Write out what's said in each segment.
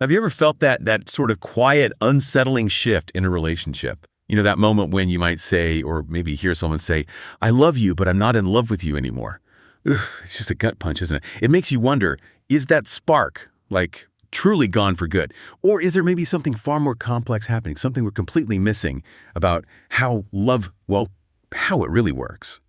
Have you ever felt that sort of quiet, unsettling shift in a relationship? You know, that moment when you might say, or maybe hear someone say, "I love you, but I'm not in love with you anymore." Ugh, it's just a gut punch, isn't it? It makes you wonder, is that spark, like, truly gone for good? Or is there maybe something far more complex happening, something we're completely missing about how love, well, how it really works?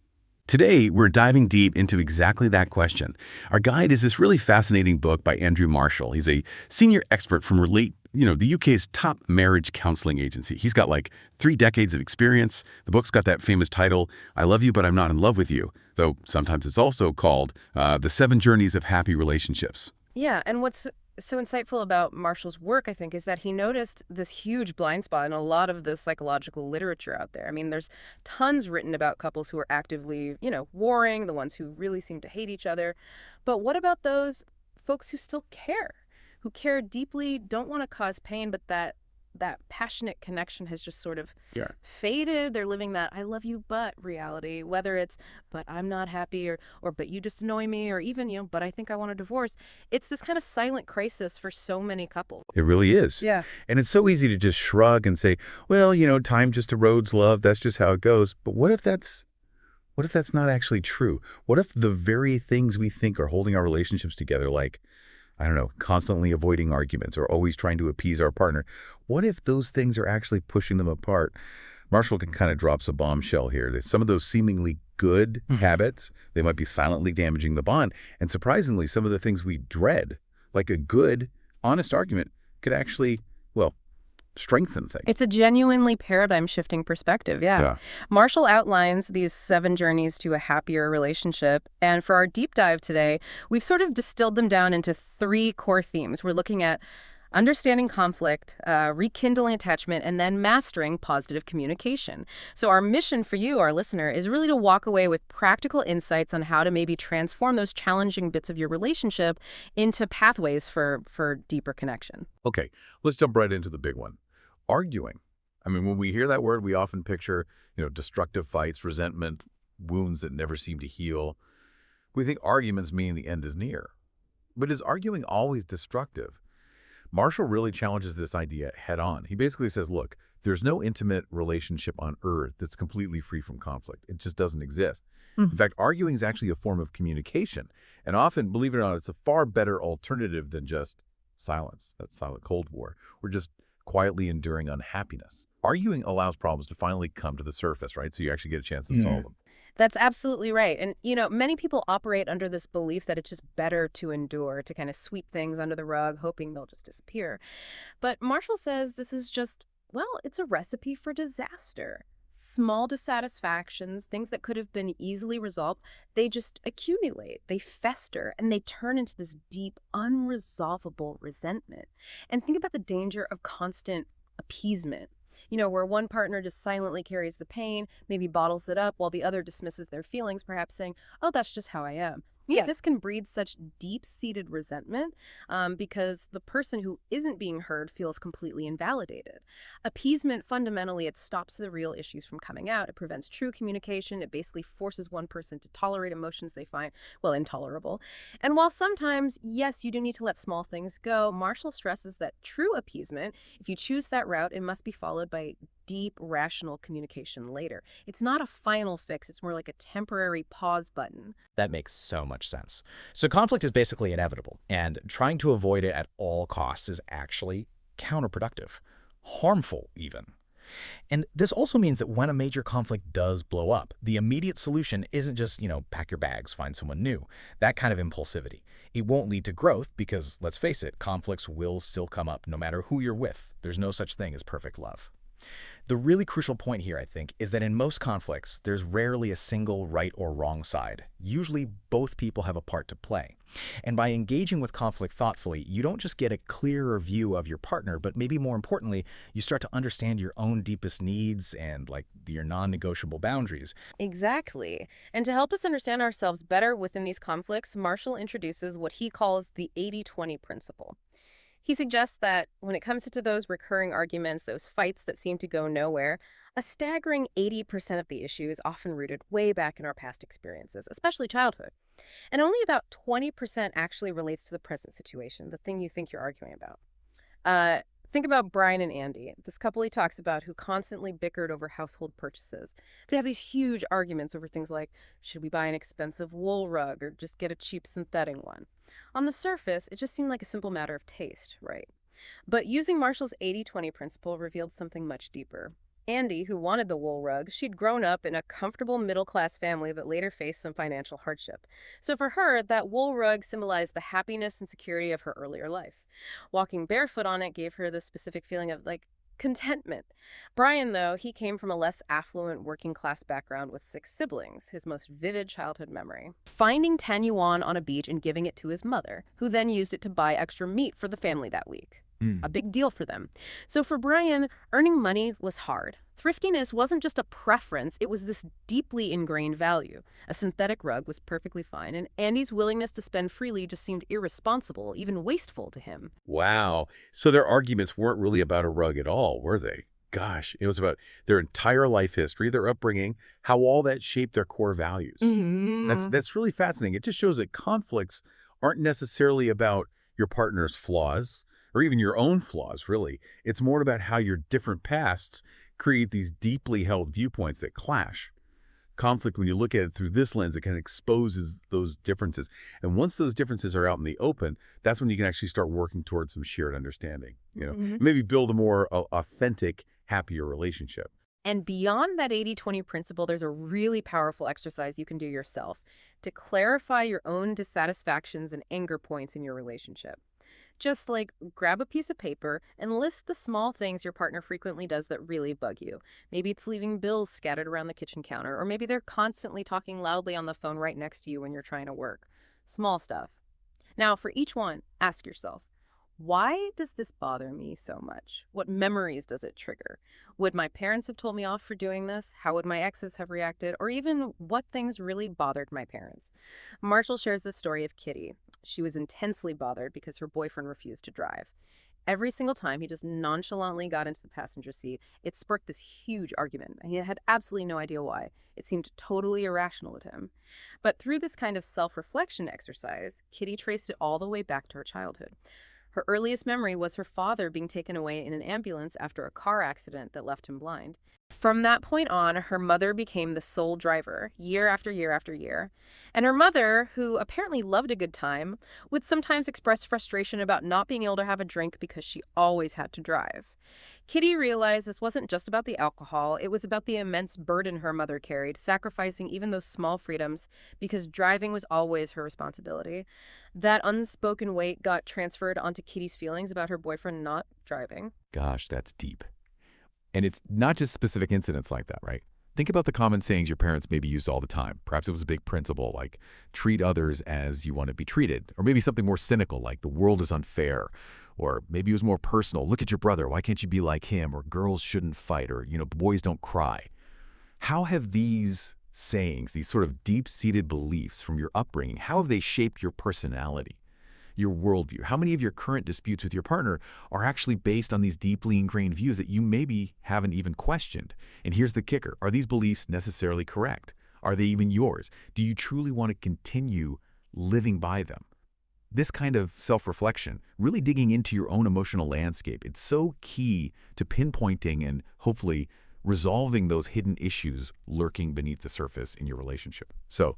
Today, we're diving deep into exactly that question. Our guide is this really fascinating book by Andrew Marshall. He's a senior expert from the UK's top marriage counseling agency. He's got like 3 decades of experience. The book's got that famous title, I Love You, But I'm Not in Love with You, though sometimes it's also called The 7 Journeys of Happy Relationships. Yeah, and what's so insightful about Marshall's work, I think, is that he noticed this huge blind spot in a lot of the psychological literature out there. I mean, there's tons written about couples who are actively, warring, the ones who really seem to hate each other. But what about those folks who still care, who care deeply, don't want to cause pain, but that passionate connection has just sort of Yeah. faded. They're living that I love you but reality, whether it's but I'm not happy or but you just annoy me or even, but I think I want a divorce. It's this kind of silent crisis for so many couples. It really is. Yeah. And it's so easy to just shrug and say, well, time just erodes love. That's just how it goes. But what if that's not actually true? What if the very things we think are holding our relationships together, like, I don't know, constantly avoiding arguments or always trying to appease our partner, what if those things are actually pushing them apart? Marshall can kind of drops a bombshell here. That some of those seemingly good habits, they might be silently damaging the bond. And surprisingly, some of the things we dread, like a good, honest argument, could actually, well, strengthen things. It's a genuinely paradigm-shifting perspective, yeah. Yeah. Marshall outlines these 7 journeys to a happier relationship, and for our deep dive today, we've sort of distilled them down into 3 core themes. We're looking at understanding conflict, rekindling attachment, and then mastering positive communication. So our mission for you, our listener, is really to walk away with practical insights on how to maybe transform those challenging bits of your relationship into pathways for deeper connection. Okay, let's jump right into the big one. Arguing. I mean, when we hear that word, we often picture, destructive fights, resentment, wounds that never seem to heal. We think arguments mean the end is near. But is arguing always destructive? Marshall really challenges this idea head on. He basically says, look, there's no intimate relationship on earth that's completely free from conflict. It just doesn't exist. In fact, arguing is actually a form of communication. And often, believe it or not, it's a far better alternative than just silence, that silent Cold War. We're just quietly enduring unhappiness. Arguing allows problems to finally come to the surface, right? So you actually get a chance to solve them. That's absolutely right. And, many people operate under this belief that it's just better to endure, to kind of sweep things under the rug, hoping they'll just disappear. But Marshall says this is just, well, it's a recipe for disaster. Small dissatisfactions, things that could have been easily resolved, they just accumulate, they fester, and they turn into this deep, unresolvable resentment. And think about the danger of constant appeasement. Where one partner just silently carries the pain, maybe bottles it up, while the other dismisses their feelings, perhaps saying, oh, that's just how I am. Yeah, this can breed such deep-seated resentment because the person who isn't being heard feels completely invalidated. Appeasement, fundamentally, it stops the real issues from coming out. It prevents true communication. It basically forces one person to tolerate emotions they find, well, intolerable. And while sometimes, yes, you do need to let small things go, Marshall stresses that true appeasement, if you choose that route, it must be followed by deep, rational communication later. It's not a final fix. It's more like a temporary pause button. That makes so much sense. So conflict is basically inevitable, and trying to avoid it at all costs is actually counterproductive, harmful even. And this also means that when a major conflict does blow up, the immediate solution isn't just, pack your bags, find someone new. That kind of impulsivity. It won't lead to growth because, let's face it, conflicts will still come up no matter who you're with. There's no such thing as perfect love. The really crucial point here, I think, is that in most conflicts, there's rarely a single right or wrong side. Usually, both people have a part to play. And by engaging with conflict thoughtfully, you don't just get a clearer view of your partner, but maybe more importantly, you start to understand your own deepest needs and, your non-negotiable boundaries. Exactly. And to help us understand ourselves better within these conflicts, Marshall introduces what he calls the 80-20 principle. He suggests that when it comes to those recurring arguments, those fights that seem to go nowhere, a staggering 80% of the issue is often rooted way back in our past experiences, especially childhood. And only about 20% actually relates to the present situation, the thing you think you're arguing about. Uh, think about Brian and Andy, this couple he talks about who constantly bickered over household purchases. Could have these huge arguments over things like, should we buy an expensive wool rug or just get a cheap synthetic one? On the surface, it just seemed like a simple matter of taste, right? But using Marshall's 80-20 principle revealed something much deeper. Andy, who wanted the wool rug, she'd grown up in a comfortable middle-class family that later faced some financial hardship. So for her, that wool rug symbolized the happiness and security of her earlier life. Walking barefoot on it gave her the specific feeling of, like, contentment. Brian, though, he came from a less affluent working-class background with 6 siblings, his most vivid childhood memory. Finding 10 yuan on a beach and giving it to his mother, who then used it to buy extra meat for the family that week. A big deal for them. So for Brian, earning money was hard. Thriftiness wasn't just a preference, it was this deeply ingrained value. A synthetic rug was perfectly fine, and Andy's willingness to spend freely just seemed irresponsible, even wasteful to him. Wow. So their arguments weren't really about a rug at all, were they? Gosh, it was about their entire life history, their upbringing, how all that shaped their core values. That's really fascinating. It just shows that conflicts aren't necessarily about your partner's flaws or even your own flaws, really. It's more about how your different pasts create these deeply held viewpoints that clash. Conflict, when you look at it through this lens, it kind of exposes those differences. And once those differences are out in the open, that's when you can actually start working towards some shared understanding. Maybe build a more authentic, happier relationship. And beyond that 80-20 principle, there's a really powerful exercise you can do yourself to clarify your own dissatisfactions and anger points in your relationship. Just like grab a piece of paper and list the small things your partner frequently does that really bug you. Maybe it's leaving bills scattered around the kitchen counter, or maybe they're constantly talking loudly on the phone right next to you when you're trying to work. Small stuff. Now, for each one, ask yourself, why does this bother me so much? What memories does it trigger? Would my parents have told me off for doing this? How would my exes have reacted? Or even what things really bothered my parents? Marshall shares the story of Kitty. She was intensely bothered because her boyfriend refused to drive. Every single time he just nonchalantly got into the passenger seat, it sparked this huge argument, and he had absolutely no idea why. It seemed totally irrational to him. But through this kind of self-reflection exercise, Kitty traced it all the way back to her childhood. Her earliest memory was her father being taken away in an ambulance after a car accident that left him blind. From that point on, her mother became the sole driver, year after year after year. And her mother, who apparently loved a good time, would sometimes express frustration about not being able to have a drink because she always had to drive. Kitty realized this wasn't just about the alcohol, it was about the immense burden her mother carried, sacrificing even those small freedoms because driving was always her responsibility. That unspoken weight got transferred onto Kitty's feelings about her boyfriend not driving. Gosh, that's deep. And it's not just specific incidents like that, right? Think about the common sayings your parents maybe used all the time. Perhaps it was a big principle like treat others as you want to be treated. Or maybe something more cynical like the world is unfair. Or maybe it was more personal. Look at your brother. Why can't you be like him? Or girls shouldn't fight. Or, boys don't cry. How have these sayings, these sort of deep-seated beliefs from your upbringing, how have they shaped your personality, your worldview? How many of your current disputes with your partner are actually based on these deeply ingrained views that you maybe haven't even questioned? And here's the kicker. Are these beliefs necessarily correct? Are they even yours? Do you truly want to continue living by them? This kind of self-reflection, really digging into your own emotional landscape, it's so key to pinpointing and hopefully resolving those hidden issues lurking beneath the surface in your relationship. So,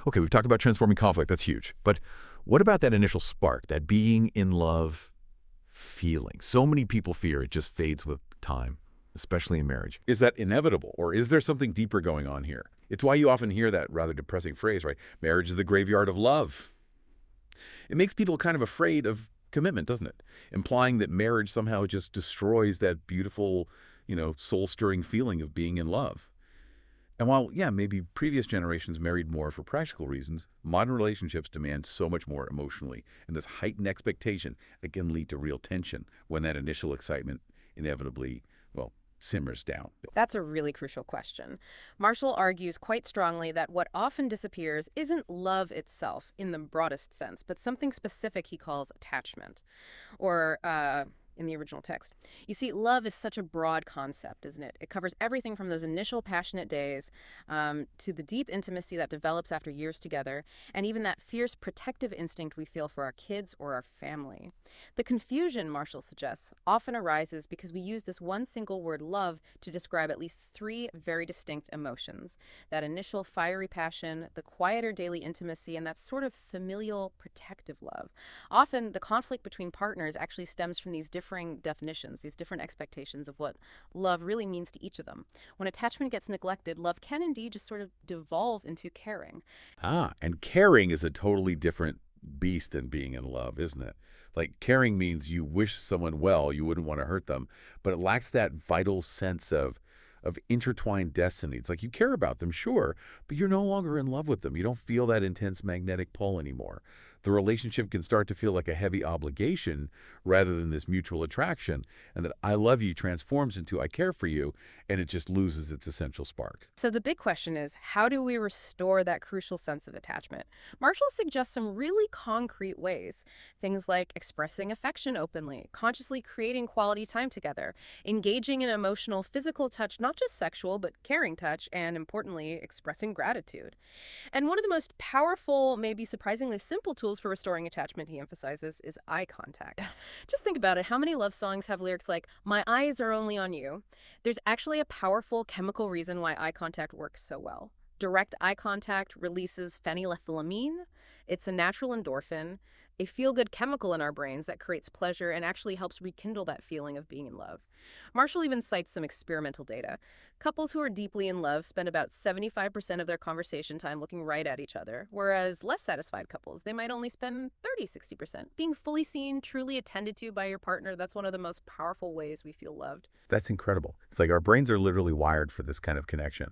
okay, we've talked about transforming conflict. That's huge. But what about that initial spark, that being in love feeling? So many people fear it just fades with time, especially in marriage. Is that inevitable, or is there something deeper going on here? It's why you often hear that rather depressing phrase, right? Marriage is the graveyard of love. It makes people kind of afraid of commitment, doesn't it? Implying that marriage somehow just destroys that beautiful, soul-stirring feeling of being in love. And while, maybe previous generations married more for practical reasons, modern relationships demand so much more emotionally. And this heightened expectation that can lead to real tension when that initial excitement inevitably, simmers down. That's a really crucial question. Marshall argues quite strongly that what often disappears isn't love itself in the broadest sense, but something specific he calls attachment. Or, in the original text. You see, love is such a broad concept, isn't it? It covers everything from those initial passionate days to the deep intimacy that develops after years together, and even that fierce protective instinct we feel for our kids or our family. The confusion, Marshall suggests, often arises because we use this one single word love to describe at least three very distinct emotions: that initial fiery passion, the quieter daily intimacy, and that sort of familial protective love. Often, the conflict between partners actually stems from these differing definitions, these different expectations of what love really means to each of them. When attachment gets neglected, love can indeed just sort of devolve into caring. And caring is a totally different beast than being in love, isn't it? Like, caring means you wish someone well, you wouldn't want to hurt them, but it lacks that vital sense of intertwined destiny. It's like you care about them, sure, but you're no longer in love with them. You don't feel that intense magnetic pull anymore. The relationship can start to feel like a heavy obligation rather than this mutual attraction, and that I love you transforms into I care for you, and it just loses its essential spark. So the big question is, how do we restore that crucial sense of attachment? Marshall suggests some really concrete ways. Things like expressing affection openly, consciously creating quality time together, engaging in emotional, physical touch, not just sexual, but caring touch, and importantly, expressing gratitude. And one of the most powerful, maybe surprisingly simple tools for restoring attachment, he emphasizes, is eye contact. Just think about it. How many love songs have lyrics like, "My eyes are only on you"? There's actually a powerful chemical reason why eye contact works so well. Direct eye contact releases phenylethylamine. It's a natural endorphin, a feel-good chemical in our brains that creates pleasure and actually helps rekindle that feeling of being in love. Marshall even cites some experimental data. Couples who are deeply in love spend about 75% of their conversation time looking right at each other, whereas less satisfied couples, they might only spend 30-60%. Being fully seen, truly attended to by your partner, that's one of the most powerful ways we feel loved. That's incredible. It's like our brains are literally wired for this kind of connection.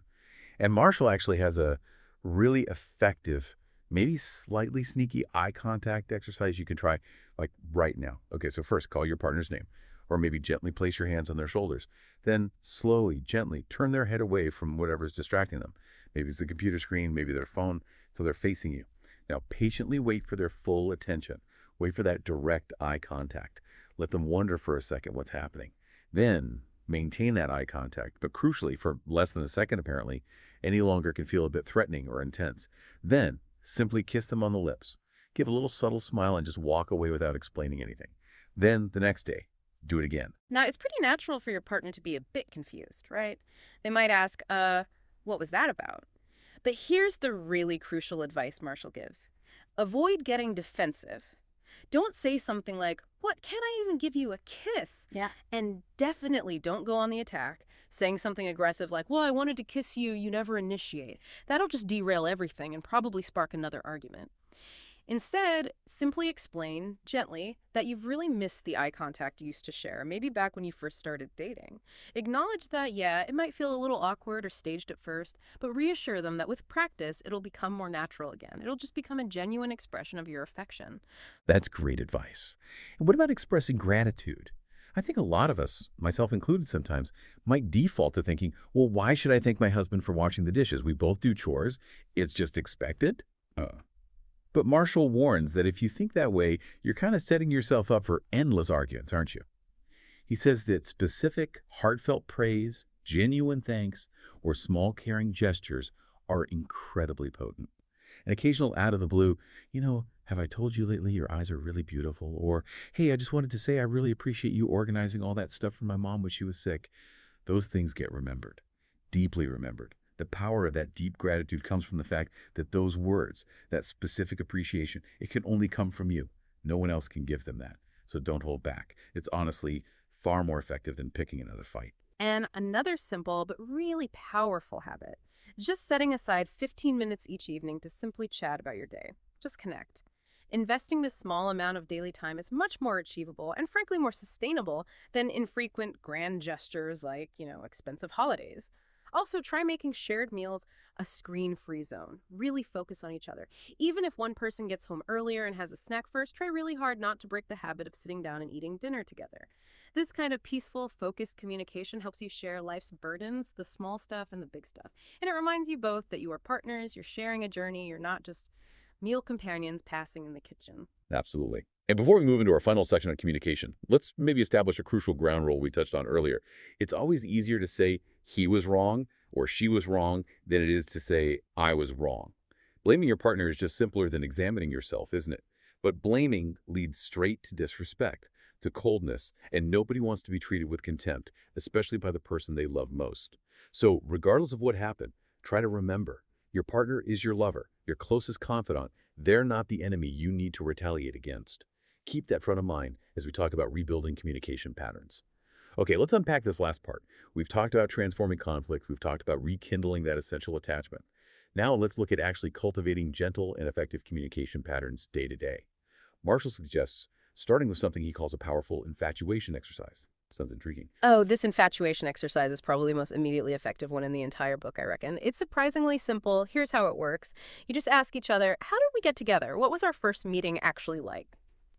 And Marshall actually has a really effective, maybe slightly sneaky eye contact exercise you can try like right now. Okay, so first call your partner's name, or maybe gently place your hands on their shoulders. Then slowly, gently turn their head away from whatever's distracting them. Maybe it's the computer screen, maybe their phone, so they're facing you. Now patiently wait for their full attention. Wait for that direct eye contact. Let them wonder for a second what's happening. Then maintain that eye contact, but crucially, for less than a second apparently, any longer can feel a bit threatening or intense. Then simply kiss them on the lips. Give a little subtle smile and just walk away without explaining anything. Then the next day, do it again. Now, it's pretty natural for your partner to be a bit confused, right? They might ask, what was that about? But here's the really crucial advice Marshall gives. Avoid getting defensive. Don't say something like, "What, can't I even give you a kiss?" Yeah. And definitely don't go on the attack, saying something aggressive like, "Well, I wanted to kiss you, you never initiate." That'll just derail everything and probably spark another argument. Instead, simply explain, gently, that you've really missed the eye contact you used to share, maybe back when you first started dating. Acknowledge that, yeah, it might feel a little awkward or staged at first, but reassure them that with practice, it'll become more natural again. It'll just become a genuine expression of your affection. That's great advice. And what about expressing gratitude? I think a lot of us, myself included sometimes, might default to thinking, well, why should I thank my husband for washing the dishes? We both do chores. It's just expected. But Marshall warns that if you think that way, you're kind of setting yourself up for endless arguments, aren't you? He says that specific, heartfelt praise, genuine thanks, or small caring gestures are incredibly potent. An occasional out of the blue, have I told you lately your eyes are really beautiful? Or, hey, I just wanted to say I really appreciate you organizing all that stuff for my mom when she was sick. Those things get remembered, deeply remembered. The power of that deep gratitude comes from the fact that those words, that specific appreciation, it can only come from you. No one else can give them that. So don't hold back. It's honestly far more effective than picking another fight. And another simple but really powerful habit, just setting aside 15 minutes each evening to simply chat about your day. Just connect. Investing this small amount of daily time is much more achievable and frankly more sustainable than infrequent grand gestures like, expensive holidays. Also, try making shared meals a screen-free zone. Really focus on each other. Even if one person gets home earlier and has a snack first, try really hard not to break the habit of sitting down and eating dinner together. This kind of peaceful, focused communication helps you share life's burdens, the small stuff and the big stuff. And it reminds you both that you are partners, you're sharing a journey, you're not just meal companions passing in the kitchen. Absolutely. And before we move into our final section on communication, let's maybe establish a crucial ground rule we touched on earlier. It's always easier to say he was wrong or she was wrong than it is to say I was wrong. Blaming your partner is just simpler than examining yourself, isn't it? But blaming leads straight to disrespect, to coldness, and nobody wants to be treated with contempt, especially by the person they love most. So, regardless of what happened, try to remember, your partner is your lover, your closest confidant. They're not the enemy you need to retaliate against. Keep that front of mind as we talk about rebuilding communication patterns. Okay, let's unpack this last part. We've talked about transforming conflict. We've talked about rekindling that essential attachment. Now let's look at actually cultivating gentle and effective communication patterns day to day. Marshall suggests starting with something he calls a powerful infatuation exercise. Sounds intriguing. Oh, this infatuation exercise is probably the most immediately effective one in the entire book, I reckon. It's surprisingly simple. Here's how it works. You just ask each other, how did we get together? What was our first meeting actually like?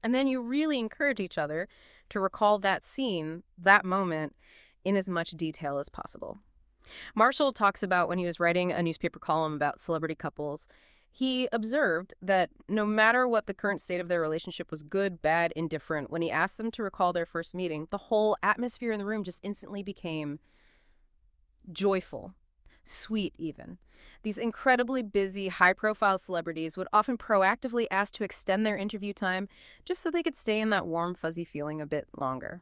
And then you really encourage each other to recall that scene, that moment, in as much detail as possible. Marshall talks about when he was writing a newspaper column about celebrity couples, he observed that no matter what the current state of their relationship was, good, bad, indifferent, when he asked them to recall their first meeting, the whole atmosphere in the room just instantly became joyful, sweet even. These incredibly busy, high-profile celebrities would often proactively ask to extend their interview time just so they could stay in that warm, fuzzy feeling a bit longer.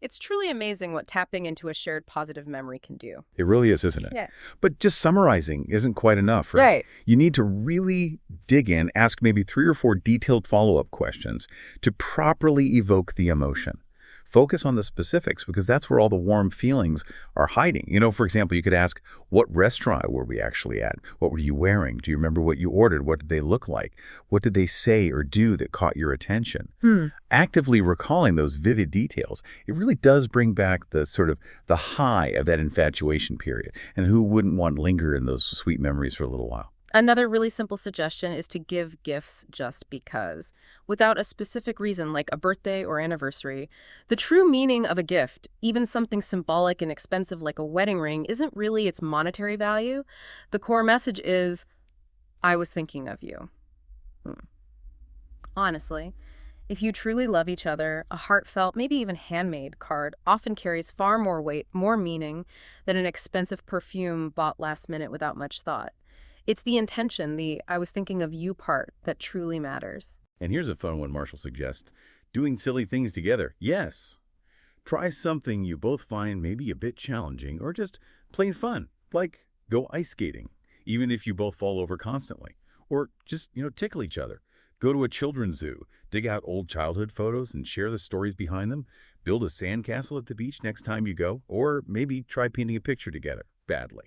It's truly amazing what tapping into a shared positive memory can do. It really is, isn't it? Yeah. But just summarizing isn't quite enough, right? Right. You need to really dig in, ask maybe 3 or 4 detailed follow-up questions to properly evoke the emotion. Focus on the specifics because that's where all the warm feelings are hiding. You know, for example, you could ask, what restaurant were we actually at? What were you wearing? Do you remember what you ordered? What did they look like? What did they say or do that caught your attention? Actively recalling those vivid details, it really does bring back the sort of the high of that infatuation period. And who wouldn't want to linger in those sweet memories for a little while? Another really simple suggestion is to give gifts just because, without a specific reason like a birthday or anniversary. The true meaning of a gift, even something symbolic and expensive like a wedding ring, isn't really its monetary value. The core message is, I was thinking of you. Honestly, if you truly love each other, a heartfelt, maybe even handmade card often carries far more weight, more meaning than an expensive perfume bought last minute without much thought. It's the intention, the I was thinking of you part, that truly matters. And here's a fun one Marshall suggests. Doing silly things together. Yes. Try something you both find maybe a bit challenging or just plain fun, like go ice skating, even if you both fall over constantly. Or just, tickle each other. Go to a children's zoo, dig out old childhood photos and share the stories behind them. Build a sandcastle at the beach next time you go, or maybe try painting a picture together, badly.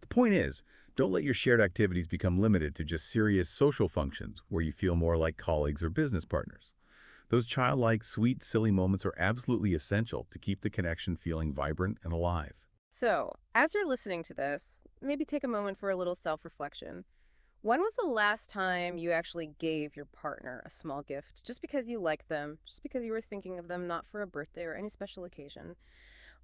The point is, don't let your shared activities become limited to just serious social functions where you feel more like colleagues or business partners. Those childlike, sweet, silly moments are absolutely essential to keep the connection feeling vibrant and alive. So, as you're listening to this, maybe take a moment for a little self-reflection. When was the last time you actually gave your partner a small gift just because you liked them, just because you were thinking of them, not for a birthday or any special occasion?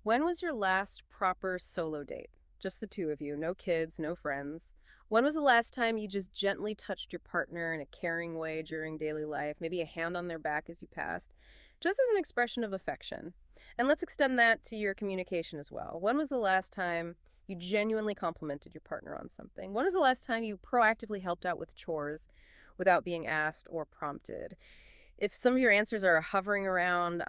When was your last proper solo date? Just the two of you, no kids, no friends. When was the last time you just gently touched your partner in a caring way during daily life, maybe a hand on their back as you passed, just as an expression of affection? And let's extend that to your communication as well. When was the last time you genuinely complimented your partner on something? When was the last time you proactively helped out with chores without being asked or prompted? If some of your answers are hovering around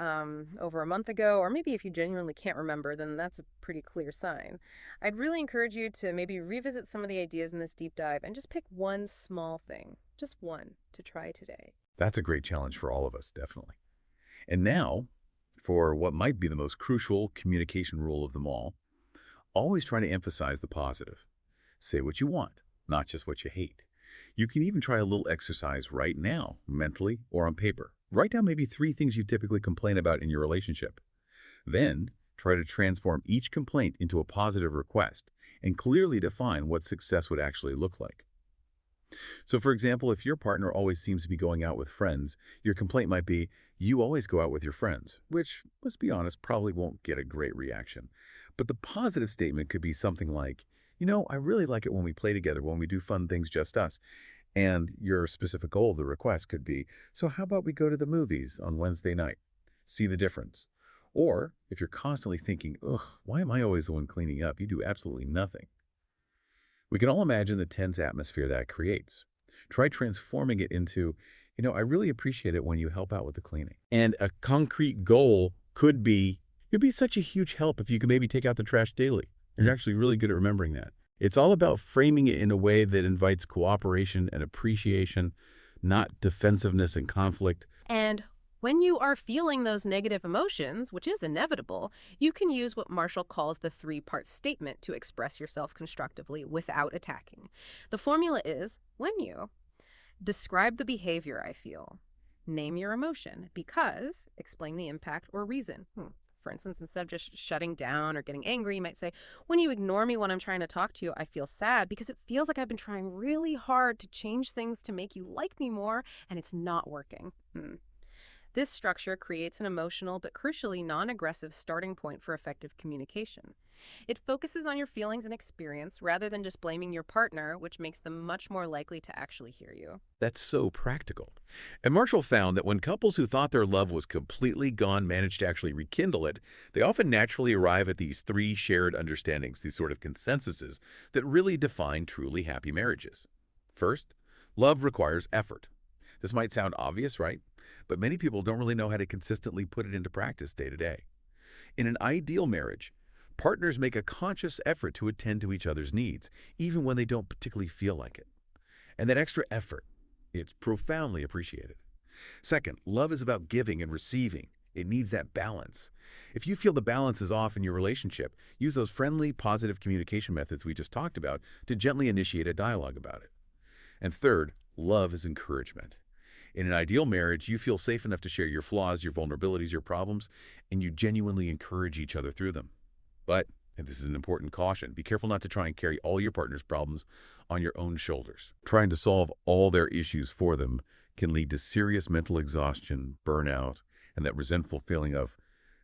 over a month ago, or maybe if you genuinely can't remember, then that's a pretty clear sign. I'd really encourage you to maybe revisit some of the ideas in this deep dive and just pick one small thing, just one, to try today. That's a great challenge for all of us, definitely. And now, for what might be the most crucial communication rule of them all, always try to emphasize the positive. Say what you want, not just what you hate. You can even try a little exercise right now, mentally or on paper. Write down maybe 3 things you typically complain about in your relationship. Then, try to transform each complaint into a positive request and clearly define what success would actually look like. So, for example, if your partner always seems to be going out with friends, your complaint might be, you always go out with your friends, which, let's be honest, probably won't get a great reaction. But the positive statement could be something like, I really like it when we play together, when we do fun things just us. And your specific goal of the request could be, so how about we go to the movies on Wednesday night? See the difference. Or if you're constantly thinking, ugh, why am I always the one cleaning up? You do absolutely nothing. We can all imagine the tense atmosphere that creates. Try transforming it into, I really appreciate it when you help out with the cleaning. And a concrete goal could be, it'd be such a huge help if you could maybe take out the trash daily. You're actually really good at remembering that. It's all about framing it in a way that invites cooperation and appreciation, not defensiveness and conflict. And when you are feeling those negative emotions, which is inevitable, you can use what Marshall calls the three-part statement to express yourself constructively without attacking. The formula is, when you describe the behavior I feel, name your emotion, because, explain the impact or reason. For instance, instead of just shutting down or getting angry, you might say, when you ignore me when I'm trying to talk to you, I feel sad because it feels like I've been trying really hard to change things to make you like me more, and it's not working. This structure creates an emotional but crucially non-aggressive starting point for effective communication. It focuses on your feelings and experience rather than just blaming your partner, which makes them much more likely to actually hear you. That's so practical. And Marshall found that when couples who thought their love was completely gone managed to actually rekindle it, they often naturally arrive at these three shared understandings, these sort of consensuses that really define truly happy marriages. First, love requires effort. This might sound obvious, right? But many people don't really know how to consistently put it into practice day to day. In an ideal marriage, partners make a conscious effort to attend to each other's needs, even when they don't particularly feel like it. And that extra effort, it's profoundly appreciated. Second, love is about giving and receiving. It needs that balance. If you feel the balance is off in your relationship, use those friendly, positive communication methods we just talked about to gently initiate a dialogue about it. And third, love is encouragement. In an ideal marriage, you feel safe enough to share your flaws, your vulnerabilities, your problems, and you genuinely encourage each other through them. But, and this is an important caution, be careful not to try and carry all your partner's problems on your own shoulders. Trying to solve all their issues for them can lead to serious mental exhaustion, burnout, and that resentful feeling of,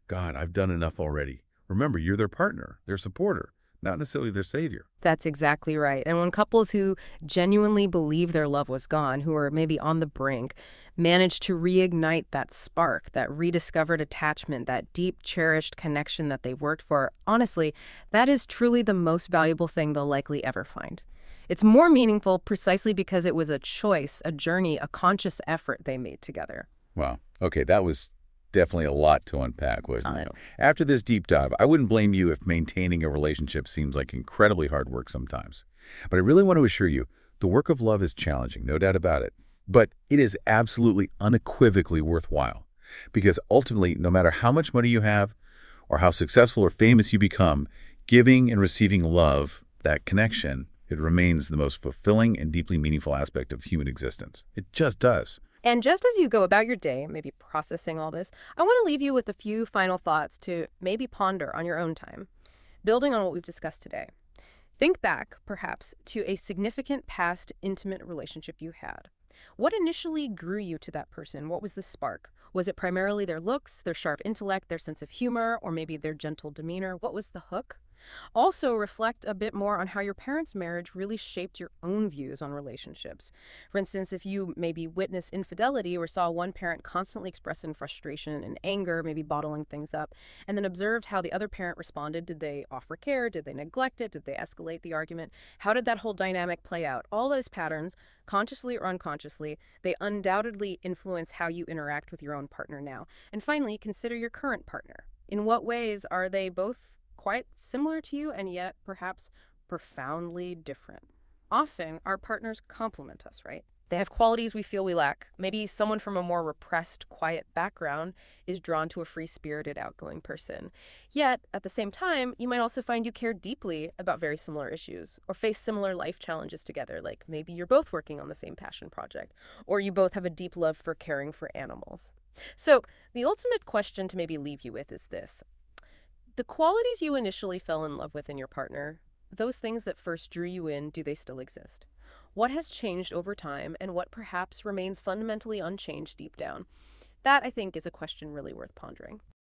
God, I've done enough already. Remember, you're their partner, their supporter, not necessarily their savior. That's exactly right. And when couples who genuinely believe their love was gone, who are maybe on the brink, manage to reignite that spark, that rediscovered attachment, that deep, cherished connection that they worked for, honestly, that is truly the most valuable thing they'll likely ever find. It's more meaningful precisely because it was a choice, a journey, a conscious effort they made together. Wow. Okay, that was definitely a lot to unpack, wasn't I it? know. After this deep dive, I wouldn't blame you if maintaining a relationship seems like incredibly hard work sometimes. But I really want to assure you, the work of love is challenging, no doubt about it. But it is absolutely unequivocally worthwhile. Because ultimately, no matter how much money you have or how successful or famous you become, giving and receiving love, that connection, it remains the most fulfilling and deeply meaningful aspect of human existence. It just does. And just as you go about your day, maybe processing all this, I want to leave you with a few final thoughts to maybe ponder on your own time, building on what we've discussed today. Think back, perhaps, to a significant past intimate relationship you had. What initially drew you to that person? What was the spark? Was it primarily their looks, their sharp intellect, their sense of humor, or maybe their gentle demeanor? What was the hook? Also, reflect a bit more on how your parents' marriage really shaped your own views on relationships. For instance, if you maybe witnessed infidelity or saw one parent constantly expressing frustration and anger, maybe bottling things up, and then observed how the other parent responded, did they offer care? Did they neglect it? Did they escalate the argument? How did that whole dynamic play out? All those patterns, consciously or unconsciously, they undoubtedly influence how you interact with your own partner now. And finally, consider your current partner. In what ways are they both quite similar to you and yet perhaps profoundly different? Often, our partners complement us, right? They have qualities we feel we lack. Maybe someone from a more repressed, quiet background is drawn to a free-spirited, outgoing person. Yet, at the same time, you might also find you care deeply about very similar issues or face similar life challenges together, like maybe you're both working on the same passion project, or you both have a deep love for caring for animals. So, the ultimate question to maybe leave you with is this. The qualities you initially fell in love with in your partner, those things that first drew you in, do they still exist? What has changed over time and what perhaps remains fundamentally unchanged deep down? That, I think, is a question really worth pondering.